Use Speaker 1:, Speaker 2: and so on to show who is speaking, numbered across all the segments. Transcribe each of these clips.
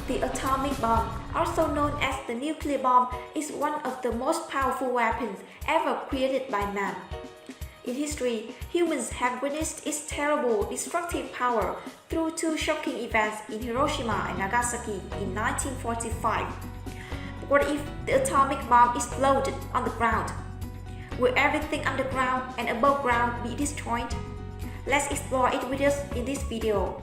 Speaker 1: The atomic bomb, also known as the nuclear bomb, is one of the most powerful weapons ever created by man. In history, humans have witnessed its terrible destructive power through two shocking events in Hiroshima and Nagasaki in 1945. What if the atomic bomb exploded on the ground? Will everything underground and above ground be destroyed? Let's explore it with us in this video.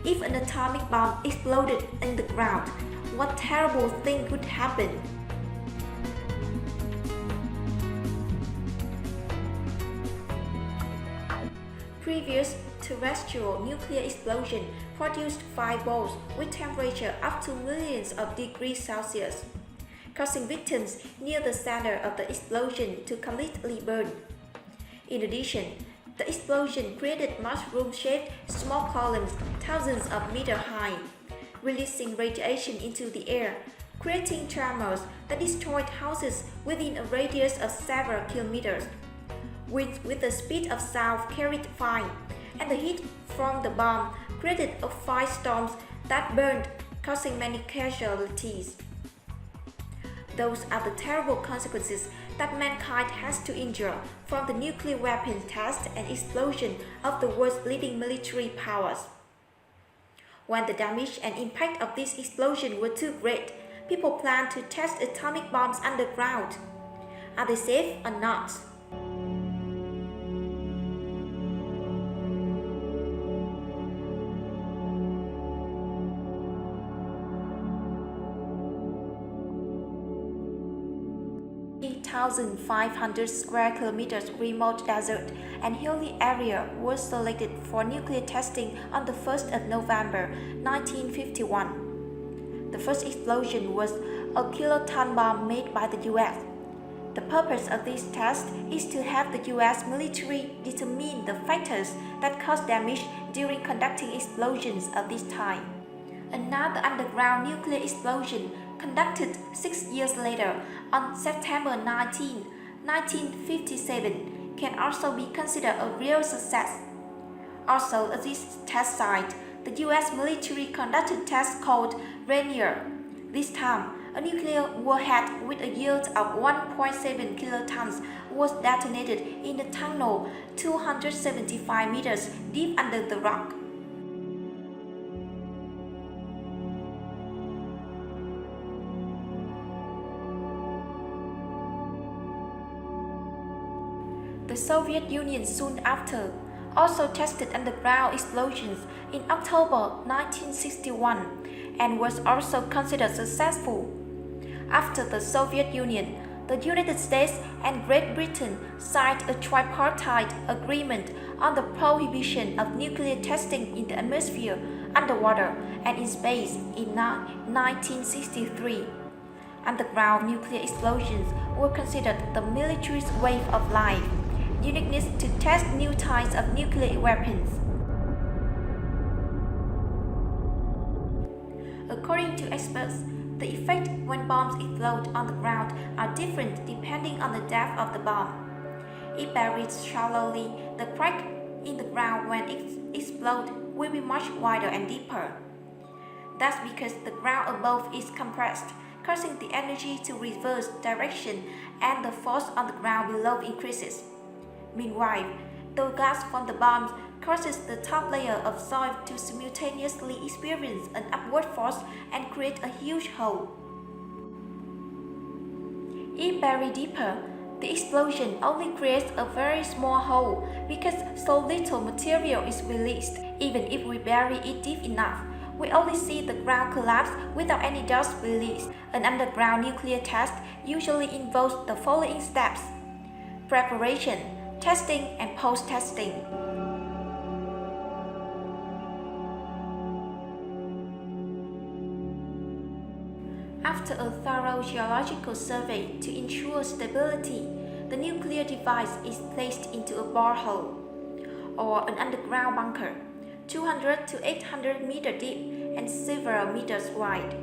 Speaker 1: If an atomic bomb exploded in the ground, what terrible thing could happen? Previous terrestrial nuclear explosion produced fireballs with temperature up to millions of degrees Celsius, causing victims near the center of the explosion to completely burn. In addition, the explosion created mushroom-shaped smoke columns thousands of meters high, releasing radiation into the air, creating tremors that destroyed houses within a radius of several kilometers. Winds with the speed of sound carried fire, and the heat from the bomb created a firestorm that burned, causing many casualties. Those are the terrible consequences that mankind has to endure from the nuclear weapon test and explosion of the world's leading military powers. When the damage and impact of this explosion were too great, people planned to test atomic bombs underground. Are they safe or not? (3,500 square kilometers remote desert and hilly area was selected for nuclear testing on the 1st of November 1951. The first explosion was a kiloton bomb made by the US. The purpose of this test is to have the US military determine the factors that cause damage during conducting explosions of this time. Another underground nuclear explosion conducted 6 years later on September 19, 1957 can also be considered a real success. Also at this test site, the US military conducted tests called Rainier. This time, a nuclear warhead with a yield of 1.7 kilotons was detonated in a tunnel 275 meters deep under the rock. The Soviet Union soon after also tested underground explosions in October 1961 and was also considered successful. After the Soviet Union, the United States and Great Britain signed a tripartite agreement on the prohibition of nuclear testing in the atmosphere, underwater, and in space in 1963. Underground nuclear explosions were considered the military's way of life. Uniqueness to test new types of nuclear weapons. According to experts, the effect when bombs explode on the ground are different depending on the depth of the bomb. If buried shallowly, the crack in the ground when it explodes will be much wider and deeper. That's because the ground above is compressed, causing the energy to reverse direction and the force on the ground below increases. Meanwhile, the gas from the bombs causes the top layer of soil to simultaneously experience an upward force and create a huge hole. If buried deeper, the explosion only creates a very small hole because so little material is released. Even if we bury it deep enough, we only see the ground collapse without any dust released. An underground nuclear test usually involves the following steps: preparation, testing, and post-testing. After a thorough geological survey to ensure stability, the nuclear device is placed into a borehole or an underground bunker, 200 to 800 meters deep and several meters wide.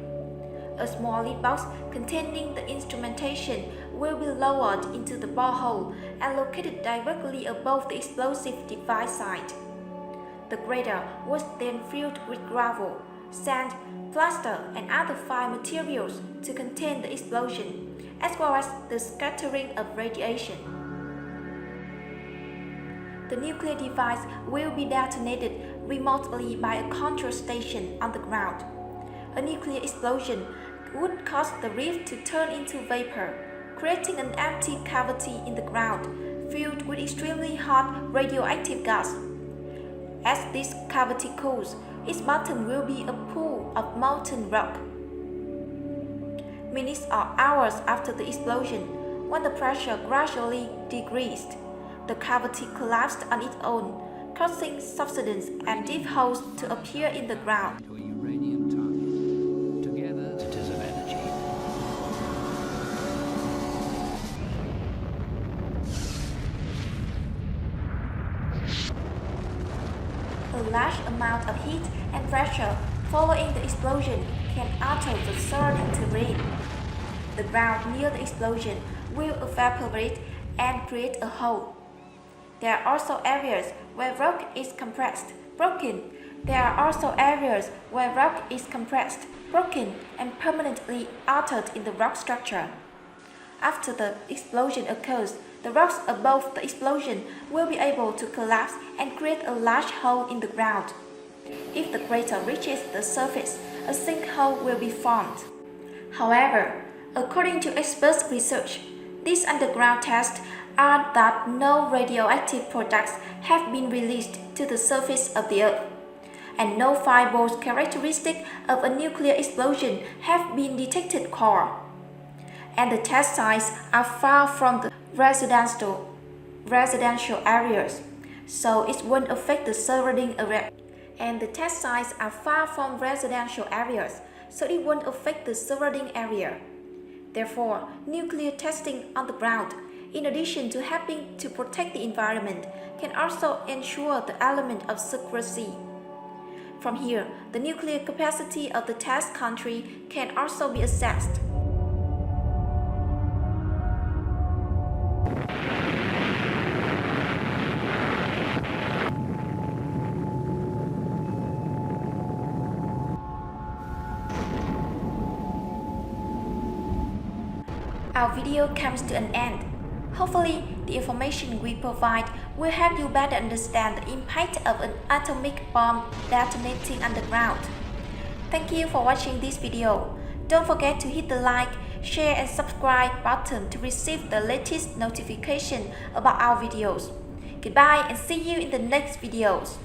Speaker 1: A small lead box containing the instrumentation will be lowered into the borehole and located directly above the explosive device site. The crater was then filled with gravel, sand, plaster, and other fine materials to contain the explosion, as well as the scattering of radiation. The nuclear device will be detonated remotely by a control station on the ground. A nuclear explosion would cause the rift to turn into vapor, creating an empty cavity in the ground filled with extremely hot radioactive gas. As this cavity cools, its bottom will be a pool of molten rock. Minutes or hours after the explosion, when the pressure gradually decreased, the cavity collapsed on its own, causing subsidence and deep holes to appear in the ground. A large amount of heat and pressure following the explosion can alter the surrounding terrain. The ground near the explosion will evaporate and create a hole. There are also areas where rock is compressed, broken. There are also areas where rock is compressed, broken, and permanently altered in the rock structure. After the explosion occurs, the rocks above the explosion will be able to collapse and create a large hole in the ground. If the crater reaches the surface, a sinkhole will be formed. However, according to expert research, these underground tests are that no radioactive products have been released to the surface of the Earth, and no fireballs characteristic of a nuclear explosion have been detected core. And the test sites are far from the residential areas, so it won't affect the surrounding area. And the test sites are far from residential areas, so it won't affect the surrounding area. Therefore, nuclear testing on the ground, in addition to helping to protect the environment, can also ensure the element of secrecy. From here, the nuclear capacity of the test country can also be assessed. Our video comes to an end. Hopefully, the information we provide will help you better understand the impact of an atomic bomb detonating underground. Thank you for watching this video. Don't forget to hit the like, share and subscribe button to receive the latest notification about our videos. Goodbye and see you in the next videos.